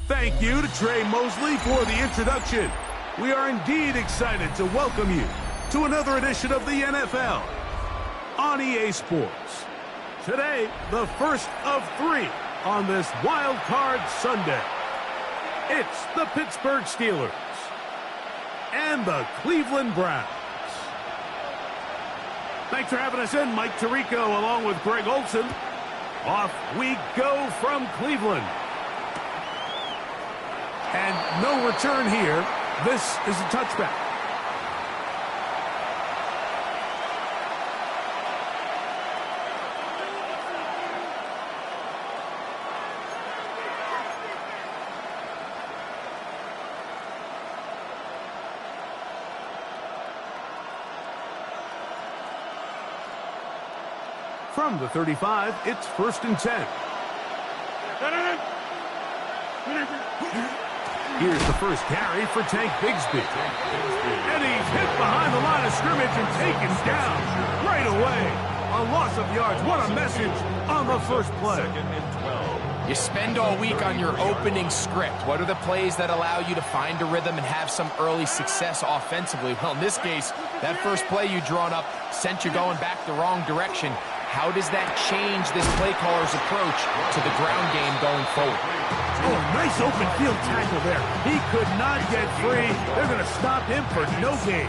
Thank you to Trey Mosley for the introduction. We are indeed excited to welcome you to another edition of the NFL on EA Sports. Today, the first of 3 on this Wildcard Sunday. It's the Pittsburgh Steelers and the Cleveland Browns. Thanks for having us in, Mike Tirico along with Greg Olson. Off we go from Cleveland. And no return here. This is a touchback. From the 35, it's 1st and 10. Here's the first carry for Tank Bigsby. And he's hit behind the line of scrimmage and taken down right away. A loss of yards. What a message on the first play. You spend all week on your opening script. What are the plays that allow you to find a rhythm and have some early success offensively? Well, in this case, that first play you drawn up sent you going back the wrong direction. How does that change this play caller's approach to the ground game going forward? Oh, nice open field tackle there. He could not get free. They're going to stop him for no gain.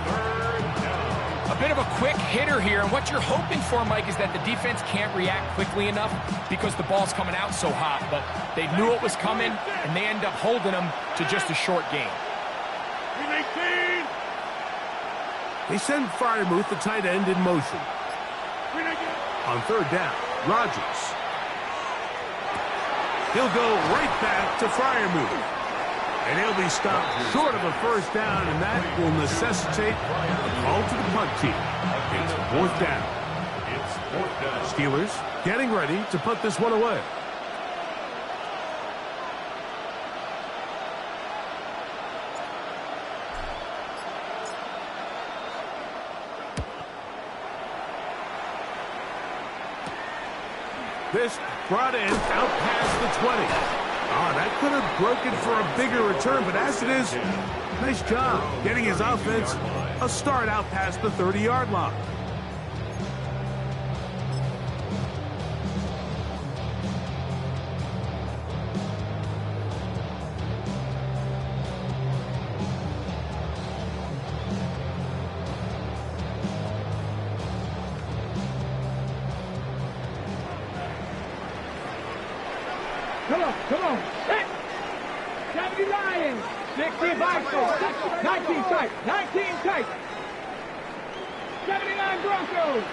A bit of a quick hitter here, and what you're hoping for, Mike, is that the defense can't react quickly enough because the ball's coming out so hot, but they knew it was coming, and they end up holding them to just a short gain. They send Freiermuth, the tight end, in motion. On 3rd down, Rodgers. He'll go right back to Freiermuth. And he'll be stopped short of a first down, and that will necessitate a call to the punt team. It's 4th down. Steelers getting ready to put this one away. This brought in out past the 20. Oh, that could have broken for a bigger return, but as it is, nice job getting his offense a start out past the 30-yard line. Come on. Set. 70 Lions. 60 Vikings. 19 tight. 19 tight. 79 Broncos.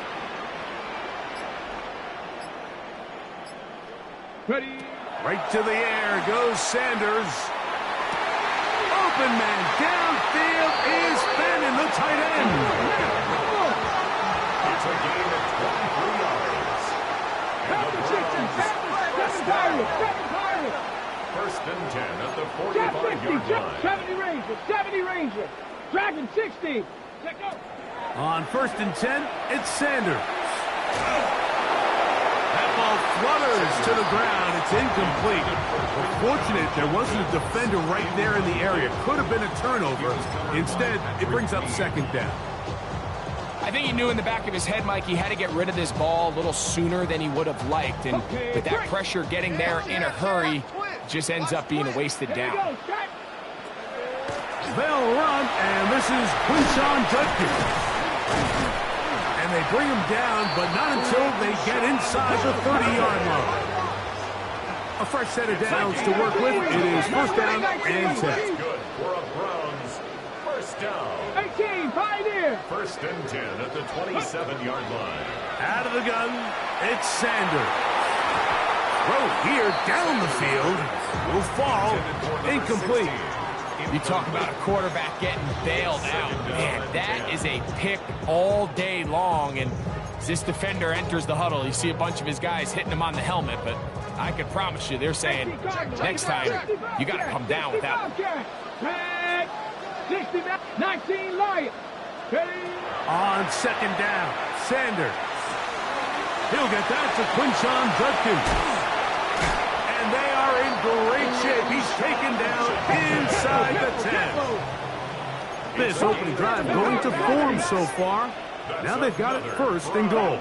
Ready. Right to the air goes Sanders. Open man downfield is Fenn in the tight end. It's a gain of 23 yards. Seven Pirates. 1st and 10 at the 45-yard line. 70 Rangers. 70 Rangers. Dragon 60. Check up. On 1st and 10, it's Sanders. That ball flutters to the ground. It's incomplete. But fortunate there wasn't a defender right there in the area. Could have been a turnover. Instead, it brings up 2nd down. I think he knew in the back of his head, Mike, he had to get rid of this ball a little sooner than he would have liked. And with that pressure getting there in a hurry, just ends up being a wasted down. They'll run, and this is Quinshon Judkins. And they bring him down, but not until they get inside the 30-yard line. A fresh set of downs to work with. It is 1st down and 10. Good for a Browns 1st down. 18, Pioneer. 1st and 10 at the 27-yard line. Out of the gun, it's Sanders. Throw here down the field will fall incomplete. You talk about a quarterback getting bailed out. Man, that is a pick all day long. And as this defender enters the huddle, you see a bunch of his guys hitting him on the helmet. But I can promise you, they're saying, next time, you got to come down with that one. 60, 19 Lions. On second down, Sanders. He'll get that to Quinshon Judkins. And they are in great shape. He's taken down inside the 10. This opening drive going to form so far. Now they've got it first and goal.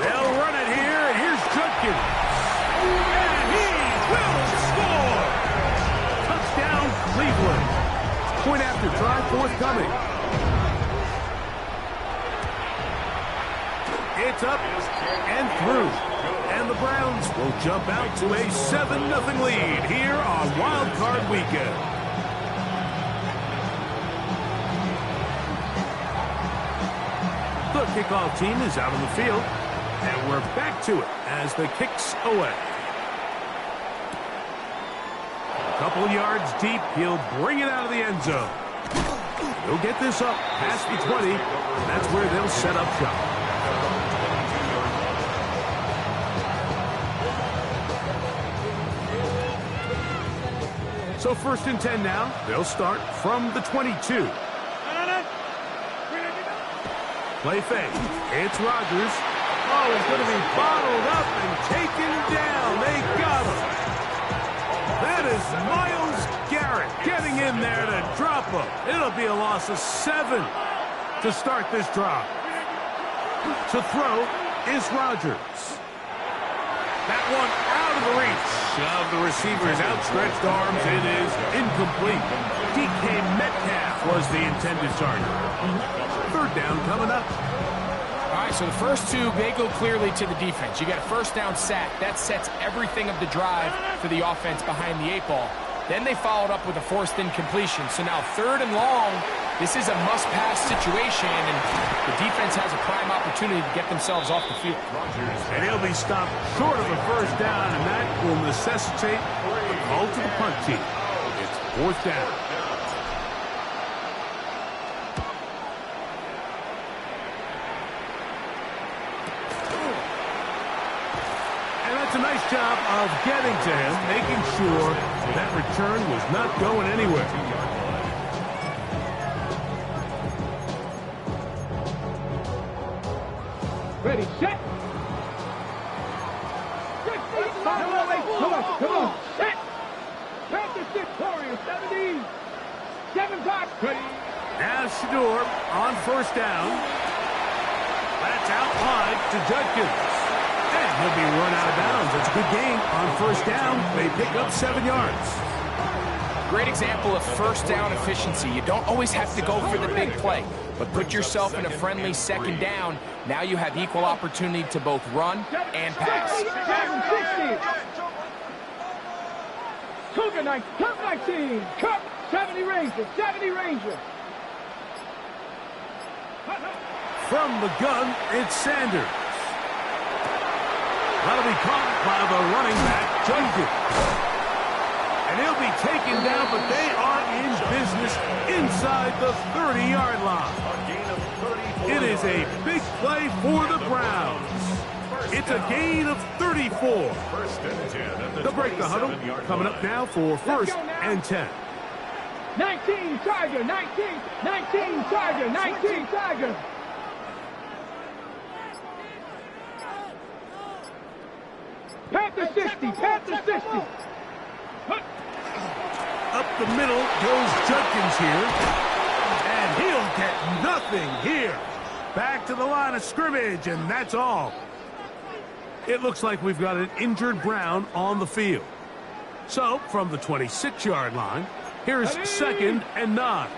They'll run it here, and here's Judkins. And he will score! Touchdown, Cleveland. Point after try forthcoming. It's up and through. And the Browns will jump out to a 7-0 lead here on Wildcard Weekend. The kickoff team is out on the field, and we're back to it as the kick's away. A couple yards deep, he'll bring it out of the end zone. He'll get this up past the 20, and that's where they'll set up shop. So 1st and 10 now. They'll start from the 22. Play fake. It's Rodgers. Oh, he's going to be bottled up and taken down. They got him. That is Myles Garrett getting in there to drop him. It'll be a loss of 7 to start this drive. To throw is Rodgers. That one out of the reach of the receiver's outstretched arms. It is incomplete. DK Metcalf was the intended target. 3rd down coming up. All right, so the first two, they go clearly to the defense. You got a 1st down sack. That sets everything of the drive for the offense behind the 8 ball. Then they followed up with a forced incompletion. So now 3rd and long, this is a must-pass situation, and the defense has a prime opportunity to get themselves off the field. And he'll be stopped short of a 1st down, and that will necessitate a call to the punt team. It's 4th down. And that's a nice job of getting to him, making sure that return was not going anywhere. Ready, set. Come on, set. Panthers victorious, 7-5. Ready. Now Shador on 1st down. That's out wide to Judkins. And he'll be run out of bounds. It's a good gain on 1st down. They pick up 7 yards. Great example of 1st down efficiency. You don't always have to go for the big play, but put yourself in a friendly 2nd down. Now you have equal opportunity to both run and pass. 19. Cut. 70 Ranger. From the gun, it's Sanders. That'll be caught by the running back, Judkins. And he'll be taken down, but they are in business inside the 30-yard line. It is a big play for the Browns. It's a gain of 34. They'll break the huddle. Coming up now for 1st and 10. 19 Tiger. Panther 60. Up the middle goes Judkins here. And he'll get nothing here. Back to the line of scrimmage, and that's all. It looks like we've got an injured Brown on the field. So, from the 26-yard line, here's 2nd and 9.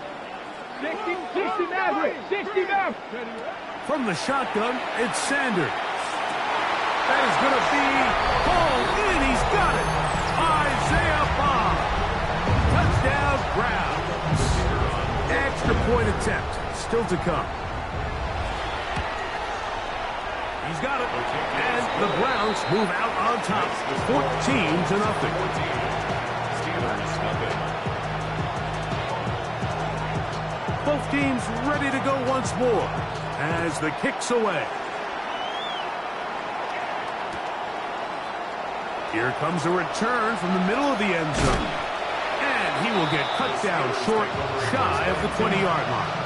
60 Maverick. From the shotgun, it's Sanders. That is going to be hauled in. He's got it. Isaiah Bond. Touchdown, Browns. Extra point attempt still to come. He's got it. And the Browns move out on top, 14-0. Both teams ready to go once more as the kick's away. Here comes a return from the middle of the end zone. And he will get cut down short, shy of the 20-yard line.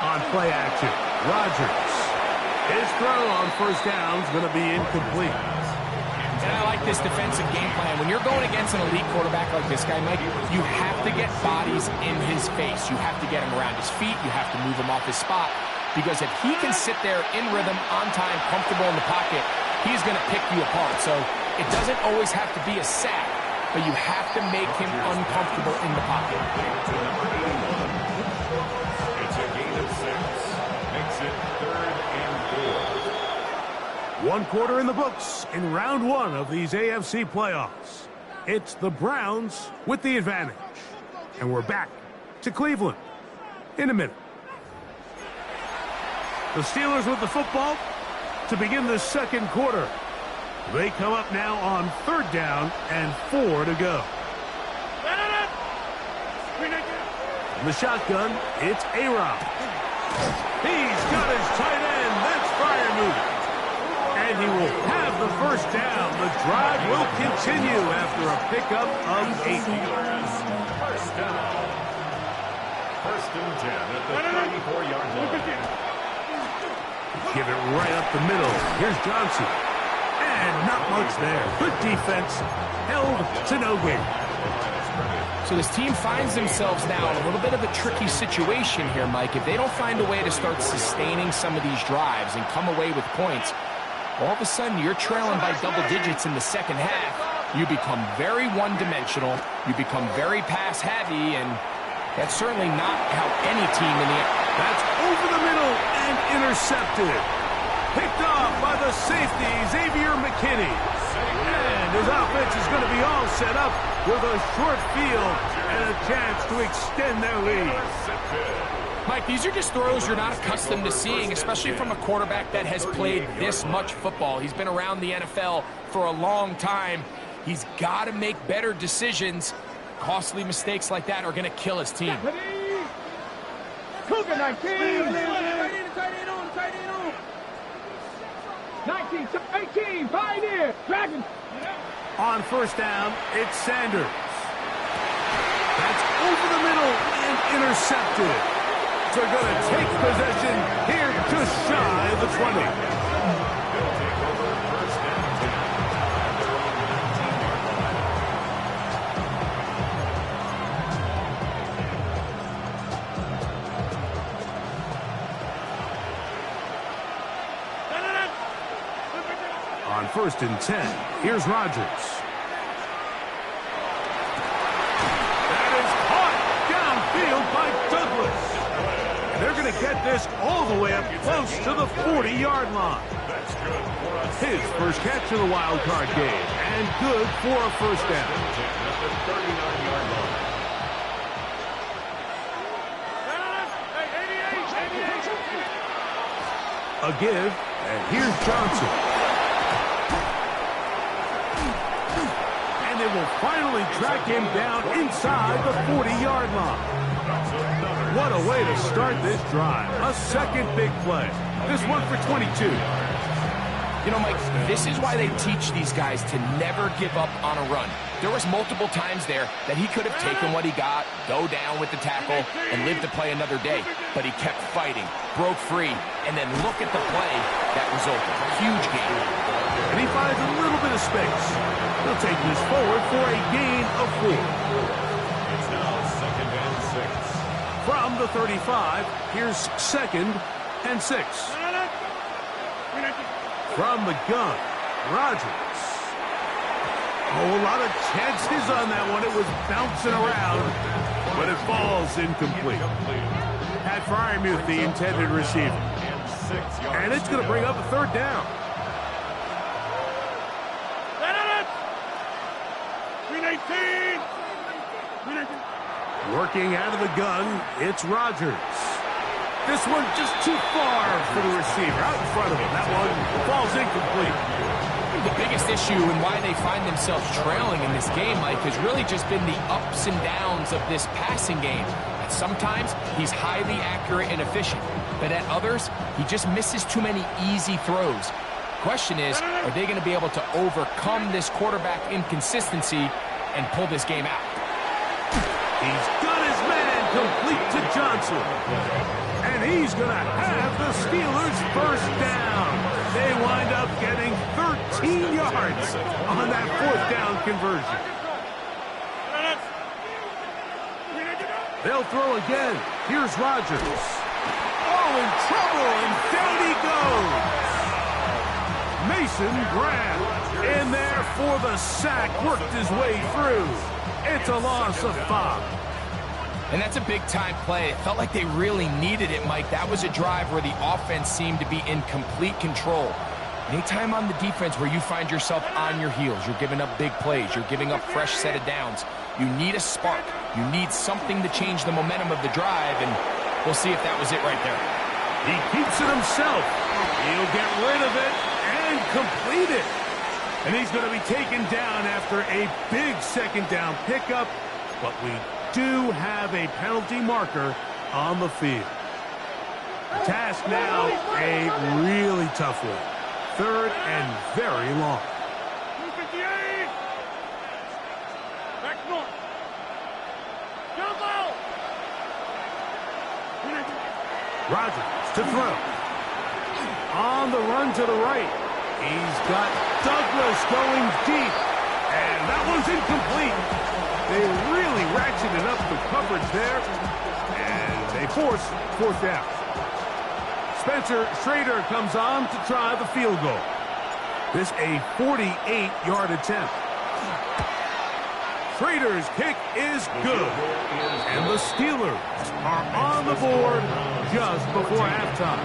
On play action, Rodgers. His throw on first down is going to be incomplete. And I like this defensive game plan. When you're going against an elite quarterback like this guy, Mike, you have to get bodies in his face. You have to get him around his feet. You have to move him off his spot. Because if he can sit there in rhythm, on time, comfortable in the pocket, he's going to pick you apart. So it doesn't always have to be a sack, but you have to make him uncomfortable in the pocket. It's a gain of 6. Makes it 3rd and 4. One quarter in the books in round one of these AFC playoffs. It's the Browns with the advantage. And we're back to Cleveland in a minute. The Steelers with the football to begin the second quarter. They come up now on 3rd down and 4 to go. In the shotgun, it's A-Rob. He's got his tight end. That's Freiermuth. And he will have the first down. The drive will continue after a pickup of 8. First down. 1st and 10 at the 34-yard line. Give it right up the middle. Here's Johnson. And not much there. Good defense. Held to no gain. So this team finds themselves now in a little bit of a tricky situation here, Mike. If they don't find a way to start sustaining some of these drives and come away with points, all of a sudden you're trailing by double digits in the second half. You become very one-dimensional. You become very pass-heavy, and that's certainly not how any team in the... That's over the middle and intercepted. Picked off by the safety, Xavier McKinney. And his offense is going to be all set up with a short field and a chance to extend their lead. Mike, these are just throws you're not accustomed to seeing, especially from a quarterback that has played this much football. He's been around the NFL for a long time. He's got to make better decisions. Costly mistakes like that are going to kill his team. Cougar 19. 19, 18, Pioneer, Dragon. On first down, it's Sanders. That's over the middle and intercepted. They're going to take possession here just shy of the 20. They'll take over 1st and 10 at their own 19-yard line. On 1st and 10, here's Rodgers. That is caught downfield by Douglas. They're going to get this all the way up close to the 40-yard line. That's good for us. His first catch of the Wildcard game, and good for a first down. At the 39-yard line. A give, and here's Johnson. And they will finally track him down inside the 40-yard line. What a way to start this drive. A second big play. This one for 22. You know, Mike, this is why they teach these guys to never give up on a run. There was multiple times there that he could have taken what he got, go down with the tackle, and live to play another day. But he kept fighting, broke free, and then look at the play that resulted. Huge gain. And he finds a little bit of space. He'll take this forward for a gain of 4. It's now 2nd and 6. From the 35, here's 2nd and 6. From the gun, Rodgers. Oh, a lot of chances on that one. It was bouncing around, but it falls incomplete. Pat Freiermuth, the intended receiver. And it's going to bring up a 3rd down. Working out of the gun, it's Rodgers. This one just too far for the receiver, out in front of him. That one falls incomplete. The biggest issue and why they find themselves trailing in this game, Mike, has really just been the ups and downs of this passing game. At sometimes, he's highly accurate and efficient, but at others, he just misses too many easy throws. Question is, are they going to be able to overcome this quarterback inconsistency and pull this game out? He's got his man complete to Johnson. And he's going to have the Steelers first down. They wind up getting 13 yards on that fourth down conversion. They'll throw again. Here's Rodgers. Oh, in trouble, and down he goes. Mason Graham in there for the sack, worked his way through. It's a loss of 5. And that's a big-time play. It felt like they really needed it, Mike. That was a drive where the offense seemed to be in complete control. Anytime on the defense where you find yourself on your heels, you're giving up big plays, you're giving up fresh set of downs, you need a spark. You need something to change the momentum of the drive, and we'll see if that was it right there. He keeps it himself. He'll get rid of it and complete it. And he's going to be taken down after a big second down pickup, but we do have a penalty marker on the field. The task now, a really tough one. 3rd and very long. 258. Back one. Jump out. Rodgers to throw. On the run to the right. He's got Douglas going deep. And that one's incomplete. They really ratcheted up the coverage there. And they force 4th down. Spencer Schrader comes on to try the field goal. This a 48-yard attempt. Schrader's kick is good. And the Steelers are on the board just before halftime.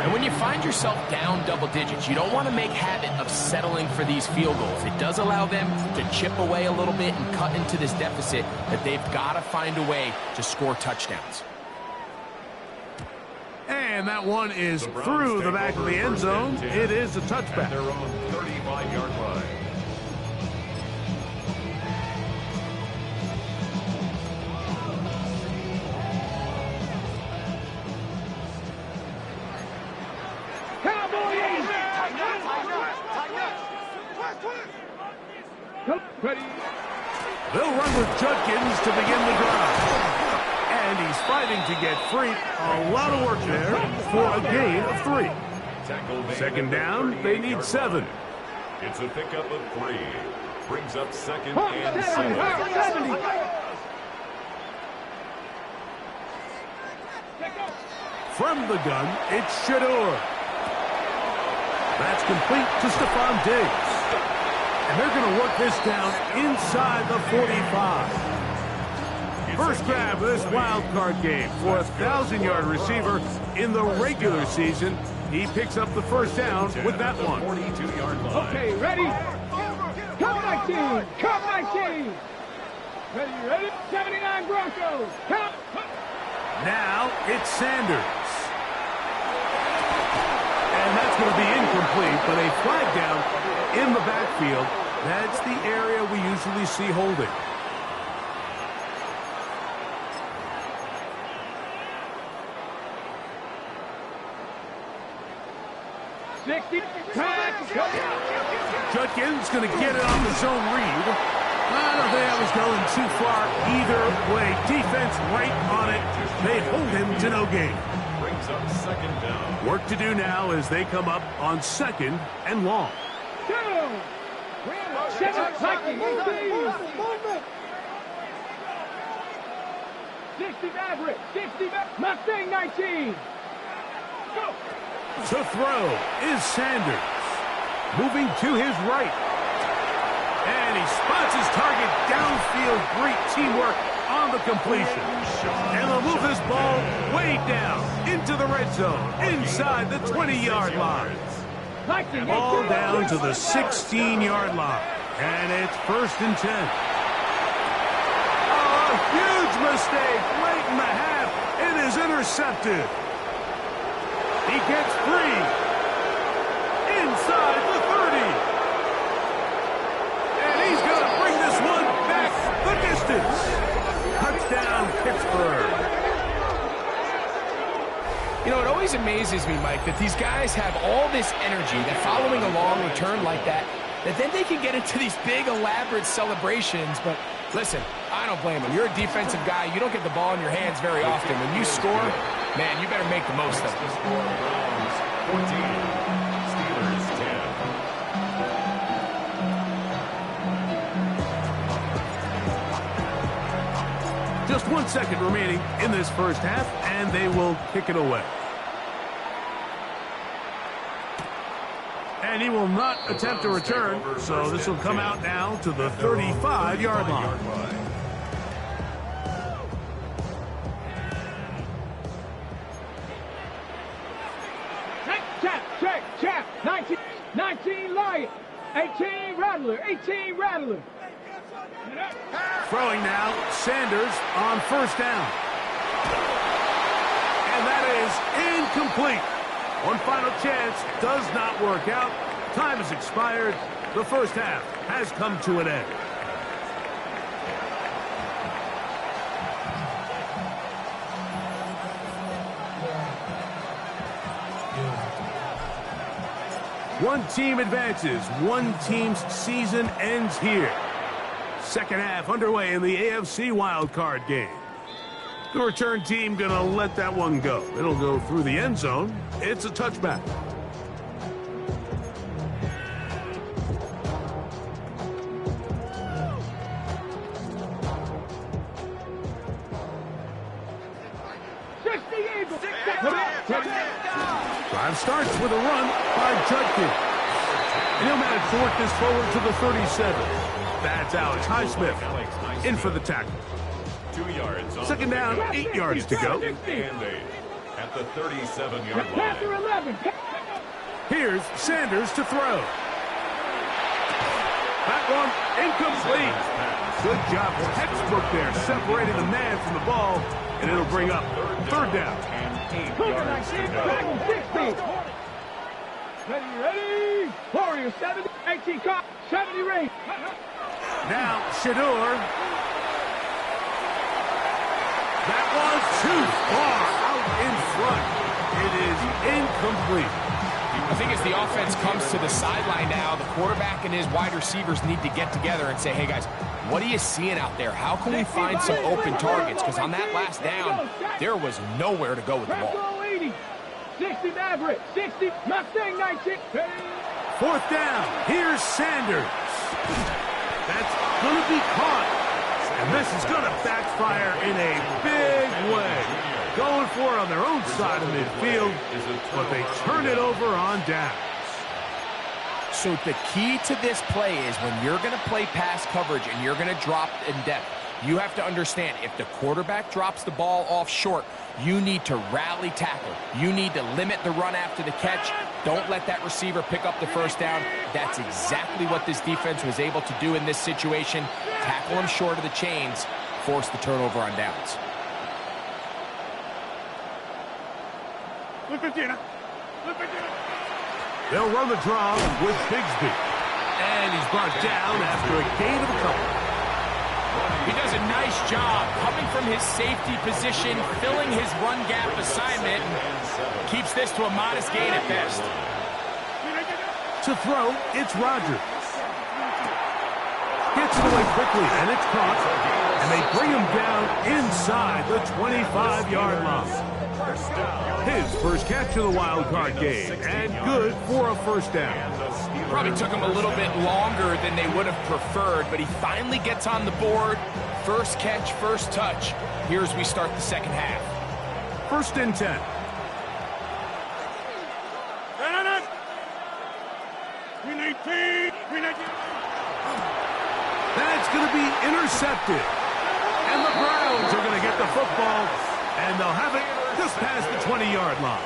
And when you find yourself down double digits, you don't want to make habit of settling for these field goals. It does allow them to chip away a little bit and cut into this deficit, but they've got to find a way to score touchdowns. And that one is through the back of the end zone. It is a touchback. Their own 35-yard line. Ready. They'll run with Judkins to begin the drive. And he's fighting to get free. A lot of work there for a gain of 3. Second down, they need 7. It's a pickup of 3. Brings up 2nd and 7. From the gun, it's Shador. That's complete to Stephon Diggs. And they're going to work this down inside the 45. First grab of this wild card game for a 1,000-yard receiver in the regular season. He picks up the first down with that one. 42-yard line. Okay, ready? Count 19. Count 19. Ready? 79 Broncos. Count. Now it's Sanders. And that's going to be incomplete, but a flag down in the backfield. That's the area we usually see holding. Judkins going to get it on the zone read. I don't think that was going too far either way. Defense right on it. They hold him to no gain. Brings up 2nd down. Work to do now as they come up on 2nd and long. 60 Maverick. 60 Mustang 19. Go. To throw is Sanders. Moving to his right. And he spots his target downfield. Great teamwork on the completion. And they'll move this ball way down into the red zone, inside the 20-yard line. Ball down to the 16-yard line. And it's 1st and 10. Oh, a huge mistake late in the half. It is is intercepted. He gets free. Inside the 30. And he's going to bring this one back the distance. Touchdown, Pittsburgh. You know, it always amazes me, Mike, that these guys have all this energy, that following a long return like that then they can get into these big, elaborate celebrations. But listen, I don't blame them. You're a defensive guy. You don't get the ball in your hands very often. When you score, man, you better make the most of it. Browns 14, Steelers 10. Just 1 second remaining in this first half, and they will kick it away. And he will not attempt to return, so this will come out now to the 35-yard line. Check. 19 Lion. 18 Rattler. 18 Rattler. Throwing now, Sanders on first down. And that is incomplete. One final chance does not work out. Time has expired. The first half has come to an end. One team advances. One team's season ends here. Second half underway in the AFC Wildcard game. The return team gonna let that one go. It'll go through the end zone. It's a touchback. Drive starts with a run by Judkins. And he'll manage to work this forward to the 37. That's Alex Highsmith in for the tackle. 2 yards. Second down, 8 yards to go. And 8 at the 37-yard line. Here's Sanders to throw. That one incomplete. Good job. Textbook there, separating the man from the ball, and it'll bring up third down. And 8 yards to go. Ready? Warriors 70, 18 car, 70 range. Now, Shador. That was too far out in front. It is incomplete. I think as the offense comes to the sideline now, the quarterback and his wide receivers need to get together and say, hey, guys, what are you seeing out there? How can we find some open targets? Because on that last down, there was nowhere to go with the ball. 60 Maverick, 60 Mustang 19. Fourth down. Here's Sanders. That's going to be caught. And this is going to backfire in a big way. Going for it on their own side of midfield, but they turn it over on downs. So the key to this play is when you're going to play pass coverage and you're going to drop in depth, you have to understand if the quarterback drops the ball off short, you need to rally tackle. You need to limit the run after the catch. Don't let that receiver pick up the first down. That's exactly what this defense was able to do in this situation. Tackle him short of the chains, force the turnover on downs. They'll run the draw with Bigsby. And he's brought down after a gain of a couple. He does a nice job coming from his safety position, filling his run gap assignment, and keeps this to a modest gain at best. To throw, it's Rodgers. Gets it away quickly, and it's caught. And they bring him down inside the 25-yard line. His first catch of the wild card game, and good for a first down. Probably took him a little bit longer than they would have preferred, but he finally gets on the board. First catch, first touch. Here as we start the second half. First and 10. That's going to be intercepted. And the Browns are going to get the football, and they'll have it just past the 20-yard line.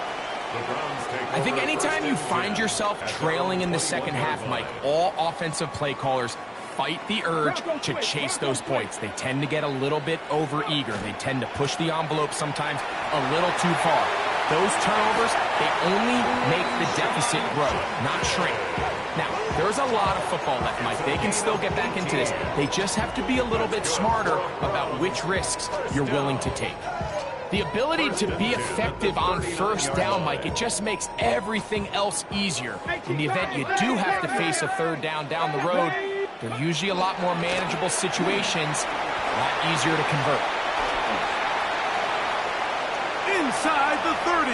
I think anytime you find yourself trailing in the second half, Mike, all offensive play callers fight the urge to chase those points. They tend to get a little bit over-eager. They tend to push the envelope sometimes a little too far. Those turnovers, they only make the deficit grow, not shrink. Now, there's a lot of football left, Mike. They can still get back into this. They just have to be a little bit smarter about which risks you're willing to take. The ability to be effective on first down, Mike, it just makes everything else easier. In the event you do have to face a third down the road, they're usually a lot more manageable situations, a lot easier to convert. Inside the 30.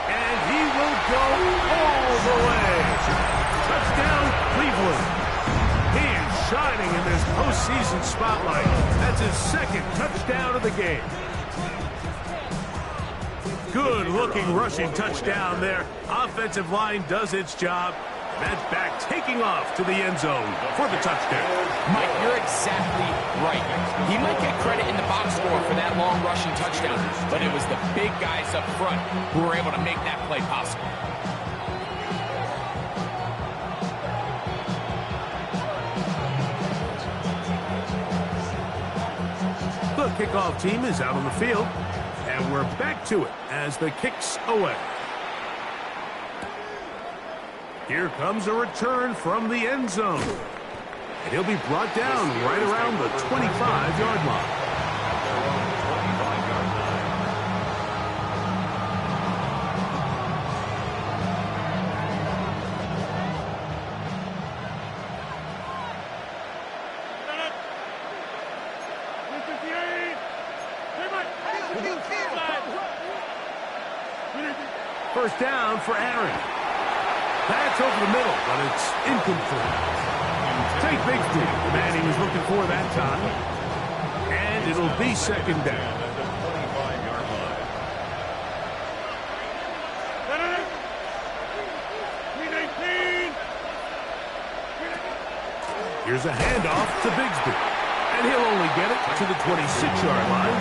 And he will go all the way. Touchdown, Cleveland. He is shining in this postseason spotlight. That's his second touchdown of the game. Good-looking rushing touchdown there. Offensive line does its job. That's back taking off to the end zone for the touchdown. Mike, you're exactly right. He might get credit in the box score for that long rushing touchdown, but it was the big guys up front who were able to make that play possible. The kickoff team is out on the field, and we're back to it as the kick's away. Here comes a return from the end zone. And he'll be brought down right around the 25-yard line. First down for Aaron. That's over the middle, but it's incomplete. Take Bigsby, the man he was looking for that time. And it'll be second down. Here's a handoff to Bigsby. And he'll only get it to the 26-yard line,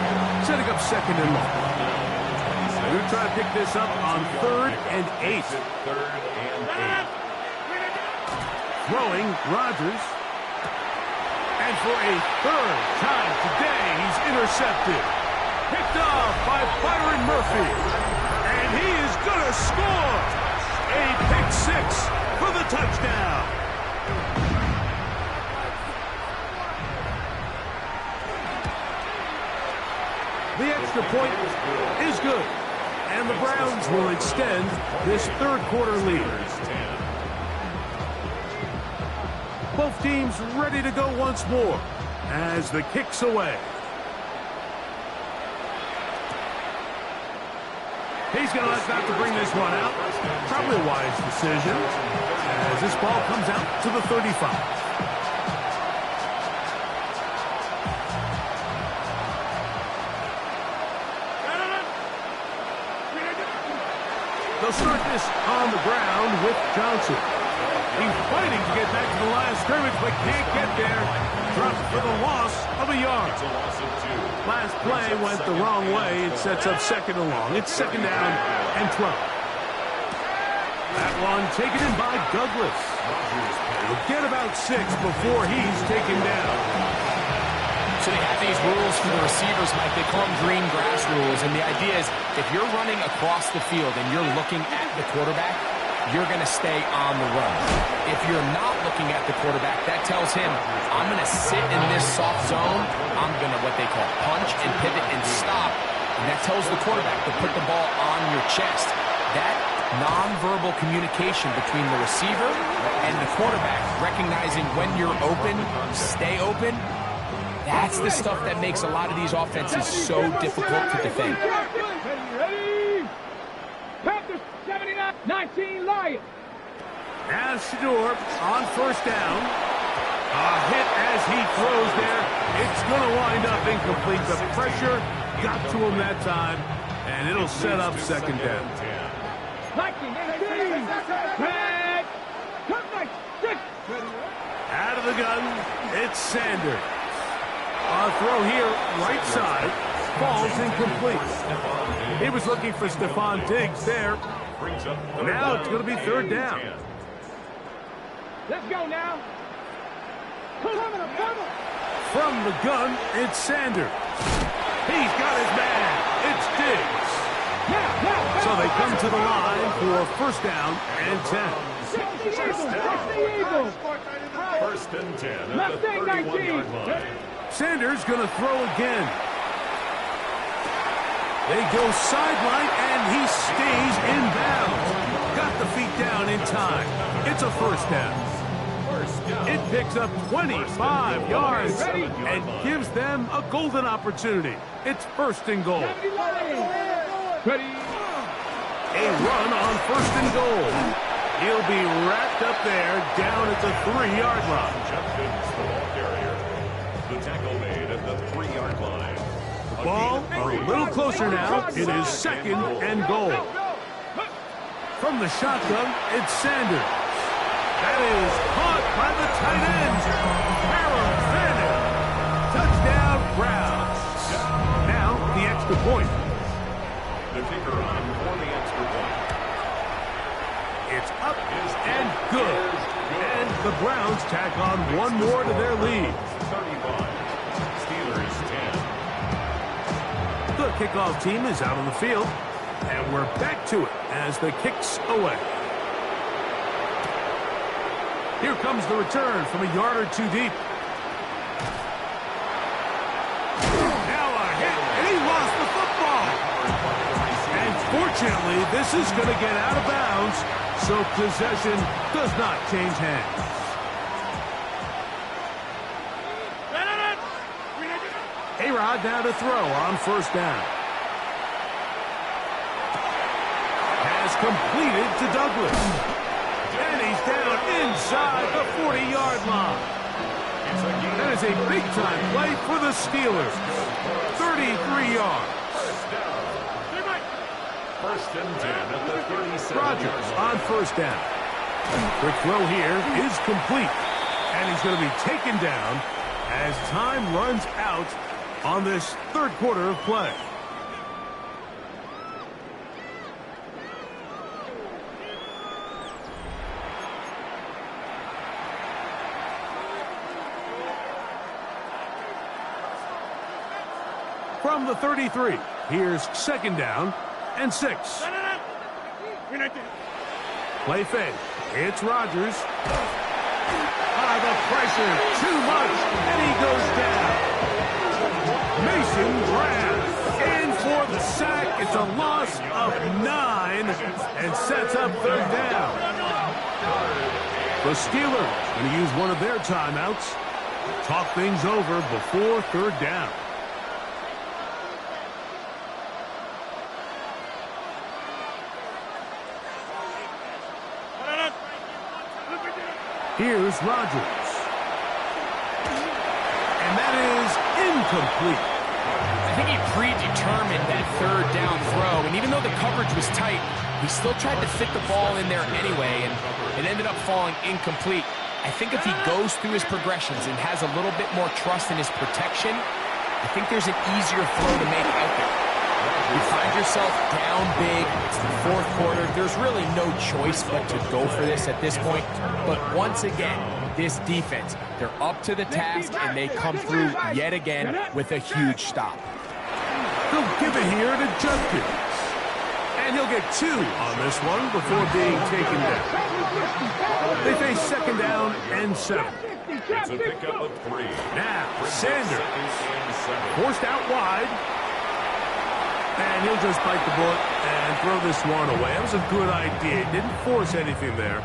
setting up second and long. We're going to try to pick this up on 3rd and 8. Throwing Rodgers. And for a third time today, he's intercepted. Picked off by Byron Murphy. And he is going to score. A pick six for the touchdown. The extra point is good. And the Browns will extend this third quarter lead. Both teams ready to go once more as the kick's away. He's going to elect not to bring this one out. Probably a wise decision as this ball comes out to the 35. They'll start this on the ground with Johnson. He's fighting to get back to the line of scrimmage, but can't get there. Dropped for the loss of a yard. Last play went the wrong way. It sets up second and long. It's second down and 12. That one taken in by Douglas. He'll get about 6 before he's taken down. So they have these rules for the receivers, Mike. They call them green grass rules. And the idea is if you're running across the field and you're looking at the quarterback, you're going to stay on the run. If you're not looking at the quarterback, that tells him, I'm going to sit in this soft zone. I'm going to what they call punch and pivot and stop. And that tells the quarterback to put the ball on your chest. That nonverbal communication between the receiver and the quarterback, recognizing when you're open, stay open, that's the stuff that makes a lot of these offenses so difficult to defend. Ready? Panthers 79-19 Lions. Now Shador on first down. A hit as he throws there. It's going to wind up incomplete. The pressure got to him that time, and it'll set up second down. Out of the gun, it's Sanders. A throw here, right side, falls incomplete. He was looking for Stephon Diggs there. Now it's going to be third down. Let's go now. From the gun, it's Sanders. He's got his man. It's Diggs. So they come to the line for first down and 10. First and 10 at the 31-yard line. Sanders going to throw again. They go sideline, and he stays in bounds. Got the feet down in time. It's a first down. It picks up 25 yards and gives them a golden opportunity. It's first and goal. A run on first and goal. He'll be wrapped up there down at the 3-yard line. The tackle made at the 3-yard line. The ball a little closer now. It is second and goal. From the shotgun, it's Sanders. That is caught by the tight end. Harold Fannin. Touchdown, Browns. Now the extra point. The kicker on for the extra point. It's up and good. And the Browns tack on one more to their lead. 35. Steelers 10. The kickoff team is out on the field. And we're back to it as the kick's away. Here comes the return from a yard or two deep. Now a hit, and he lost the football. And fortunately, this is going to get out of bounds, so possession does not change hands. A-Rod now to throw on first down. Has completed to Douglas. And he's down inside the 40-yard line. That is a big-time play for the Steelers. 33 yards. First and 10 at the 37. Rodgers on first down. Quick throw here is complete. And he's going to be taken down as time runs out on this third quarter of play. From the 33, here's second down and 6. Play fake. It's Rodgers. The pressure, too much, and he goes down. Mason Graham in for the sack. It's a loss of 9 and sets up third down. The Steelers going to use one of their timeouts. Talk things over before third down. Here's Rodgers. And that is incomplete. I think he predetermined that third down throw, and even though the coverage was tight, he still tried to fit the ball in there anyway, and it ended up falling incomplete. I think if he goes through his progressions and has a little bit more trust in his protection, I think there's an easier throw to make out there. You find yourself down big, it's the fourth quarter, there's really no choice but to go for this at this point. But once again, this defense, they're up to the task, and they come through yet again with a huge stop. They'll give it here to Judkins. And he'll get 2 on this one before being taken down. They face second down and 7. It's a pickup of 3. Now, Sanders forced out wide. And he'll just bite the bullet and throw this one away. That was a good idea. Didn't force anything there.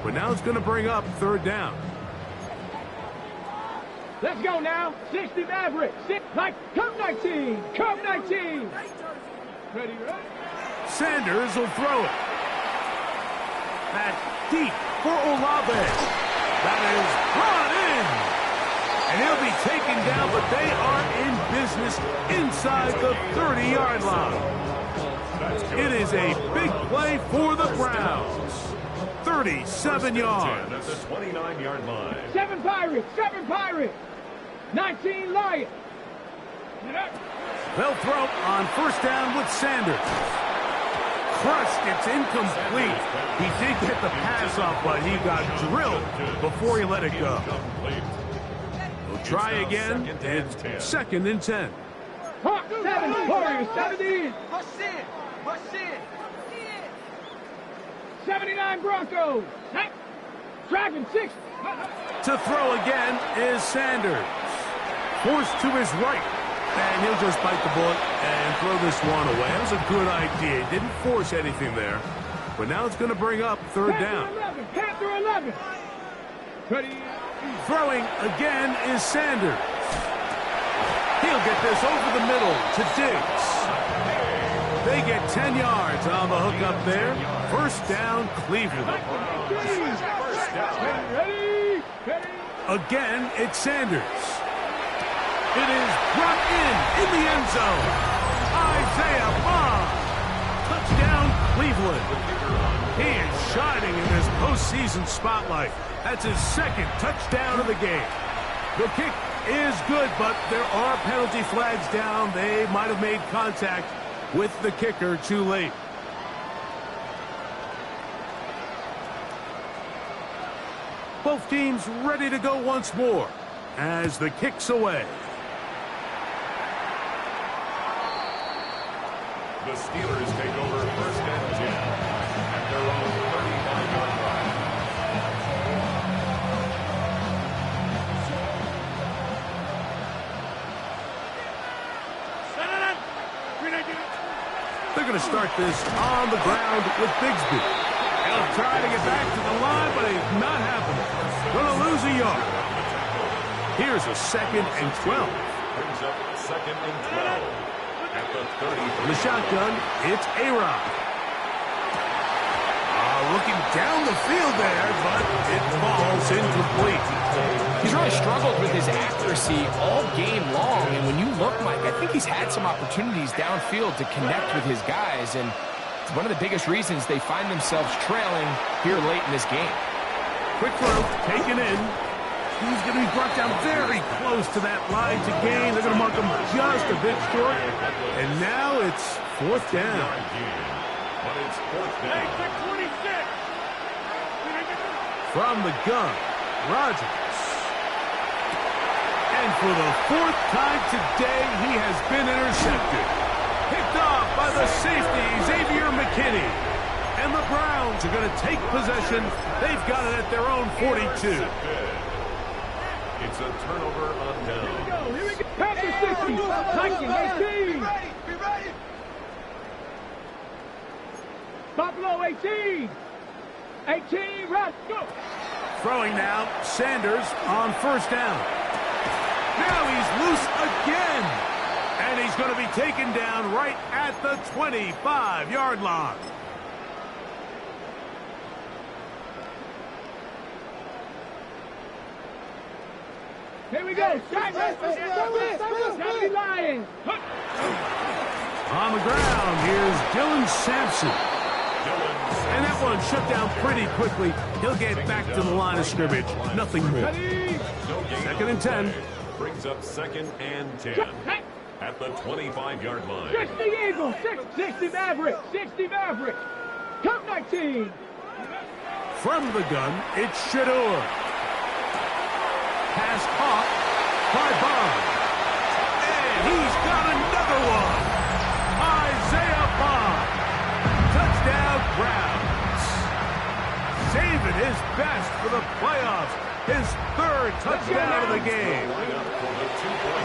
But now it's going to bring up third down. Let's go now. 60 Maverick. Come 19. Come 19. Ready, right? Sanders will throw it. That deep for Olave. That is brought in. And he'll be taken down, but they are in business inside the 30-yard line. It is a big play for the Browns. 37 yards. At the 29-yard line. 7 Pirates. 7 Pirates. 19 Lions. They'll throw on first down with Sanders. crushed. It's incomplete. He did get the pass off, but he got drilled before he let it go. We'll try again. It's 2nd and 10. Hawk 7, Warriors 17. 79 Broncos. Dragon 6. To throw again is Sanders. Forced to his right. And he'll just bite the bullet and throw this one away. That was a good idea. He didn't force anything there. But now it's going to bring up 3rd down. Panther 11. Ready. Throwing again is Sanders. He'll get this over the middle to Diggs. They get 10 yards on the hook up there. 1st down, Cleveland. Ready. Again, it's Sanders. It is brought in the end zone. Isaiah Bond. Touchdown, Cleveland. He is shining in this postseason spotlight. That's his 2nd touchdown of the game. The kick is good, but there are penalty flags down. They might have made contact with the kicker too late. Both teams ready to go once more as the kick's away. The Steelers take over 1st and 10 at their own 35-yard line. They're going to start this on the ground with Bigsby. He'll try to get back to the line, but it's not happening. Going to lose a yard. Here's a 2nd and 12. Brings up 2nd and 12. At the 30. From the shotgun, it's A-Rod. Looking down the field there, but it falls incomplete. He's really struggled with his accuracy all game long, and when you look, Mike, I think he's had some opportunities downfield to connect with his guys, and it's one of the biggest reasons they find themselves trailing here late in this game. Quick throw, taken in. He's going to be brought down very close to that line to gain. They're going to mark him just a bit short. And now it's 4th down. But it's 4th down. From the gun, Rodgers. And for the 4th time today, he has been intercepted. Picked off by the safety, Xavier McKinney. And the Browns are going to take possession. They've got it at their own 42. It's a turnover on down. Here we go. Panther 60. 19, 18. Be ready. Buffalo 18. 18, right, go. Throwing now, Sanders on 1st down. Now he's loose again. And he's going to be taken down right at the 25-yard line. Here we go. Lions. On the ground, here's Dylan Sampson. And that one shut down pretty quickly. He'll get back to the line of scrimmage. Nothing more. 2nd and 10. Brings up 2nd and 10 at the 25-yard line. 60 Eagles. 60 Mavericks. 60 Mavericks. Cup 19. From the gun, it's Shador. Pass caught by Bond. And he's got another one. Isaiah Bond. Touchdown Browns. Saving his best for the playoffs. His 3rd touchdown of the game.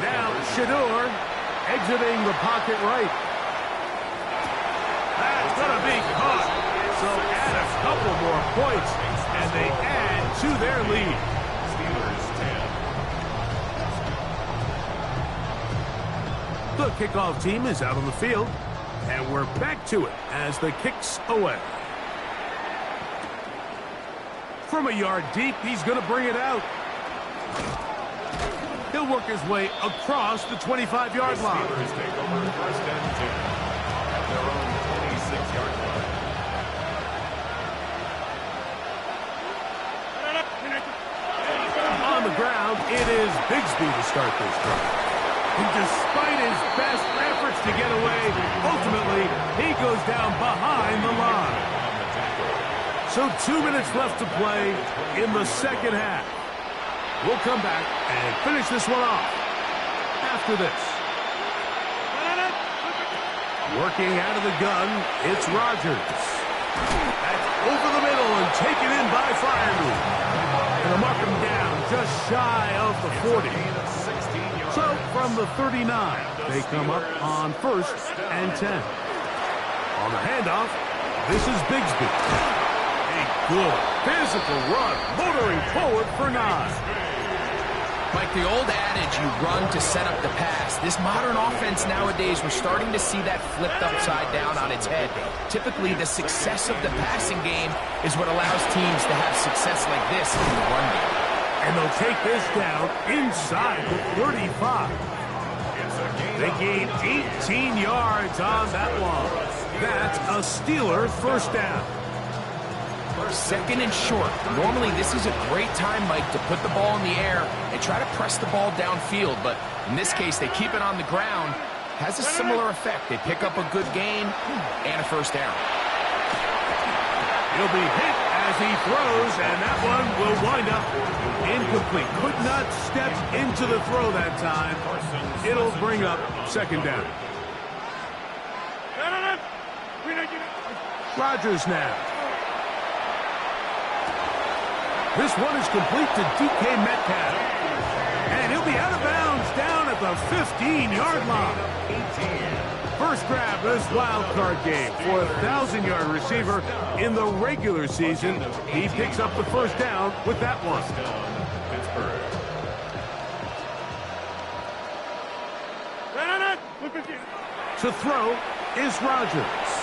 Now Shador exiting the pocket right. That's going to be caught. So add a couple more points, and they add to their lead. The kickoff team is out on the field, and we're back to it as the kick's away. From a yard deep, he's going to bring it out. He'll work his way across the 25-yard line. Steelers take over 1st and 10 at their own 26-yard line. On the ground, it is Bigsby to start this drive. And despite his best efforts to get away, ultimately, he goes down behind the line. So 2 minutes left to play in the second half. We'll come back and finish this one off after this. Working out of the gun, it's Rodgers. That's over the middle and taken in by Freiermuth. And they'll mark him down just shy of the 40. So from the 39, they come up on 1st and 10. On the handoff, this is Bigsby. A good physical run, motoring forward for 9. Like the old adage, you run to set up the pass. This modern offense nowadays, we're starting to see that flipped upside down on its head. Typically, the success of the passing game is what allows teams to have success like this in the run game. And they'll take this down inside the 35. They gain 18 yards on that one. That's a Steeler first down. 2nd and short. Normally, this is a great time, Mike, to put the ball in the air and try to press the ball downfield. But in this case, they keep it on the ground. Has a similar effect. They pick up a good gain and a first down. He'll be hit as he throws, and that one will wind up incomplete. Could not step into the throw that time. It'll bring up 2nd down. Rodgers now. This one is complete to DK Metcalf. And he'll be out of bounds down at the 15-yard line. First grab of this wild card game for a 1,000-yard receiver in the regular season. He picks up the first down with that one. To throw is Rodgers.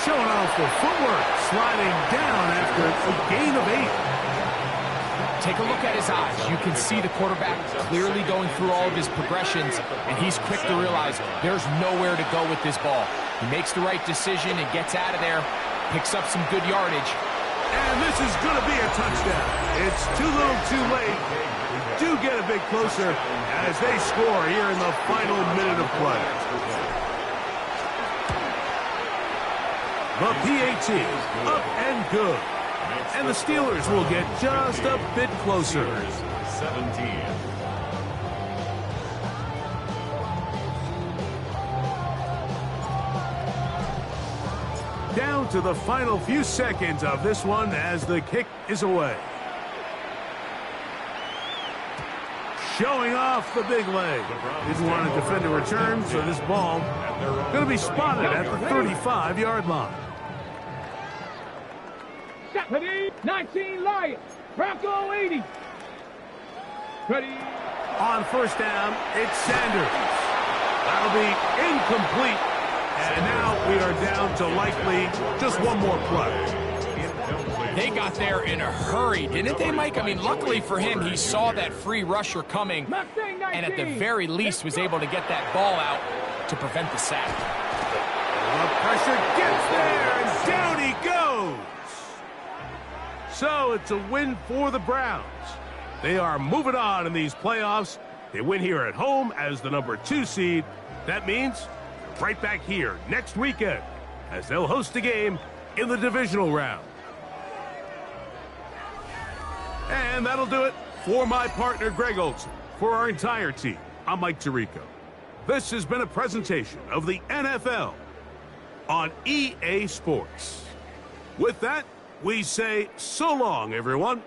Showing off the footwork, sliding down after a gain of 8. Take a look at his eyes. You can see the quarterback clearly going through all of his progressions, and he's quick to realize there's nowhere to go with this ball. He makes the right decision and gets out of there, picks up some good yardage. And this is going to be a touchdown. It's too little too late. We do get a bit closer as they score here in the final minute of play. The PAT, up and good. And the Steelers will get just a bit closer. 17. Down to the final few seconds of this one as the kick is away. Showing off the big leg. Didn't want to defend a return, so this ball going to be spotted at the 35-yard line. 19 Lions. Bronco 80. Ready. On first down, it's Sanders. That'll be incomplete. And now we are down to likely just one more play. They got there in a hurry, didn't they, Mike? I mean, luckily for him, he saw that free rusher coming, and at the very least was able to get that ball out to prevent the sack. The pressure gets there, and down he goes. So it's a win for the Browns. They are moving on in these playoffs. They win here at home as the number 2 seed. That means right back here next weekend as they'll host a game in the divisional round. And that'll do it for my partner, Greg Olson. For our entire team, I'm Mike Tirico. This has been a presentation of the NFL on EA Sports. With that, we say so long, everyone.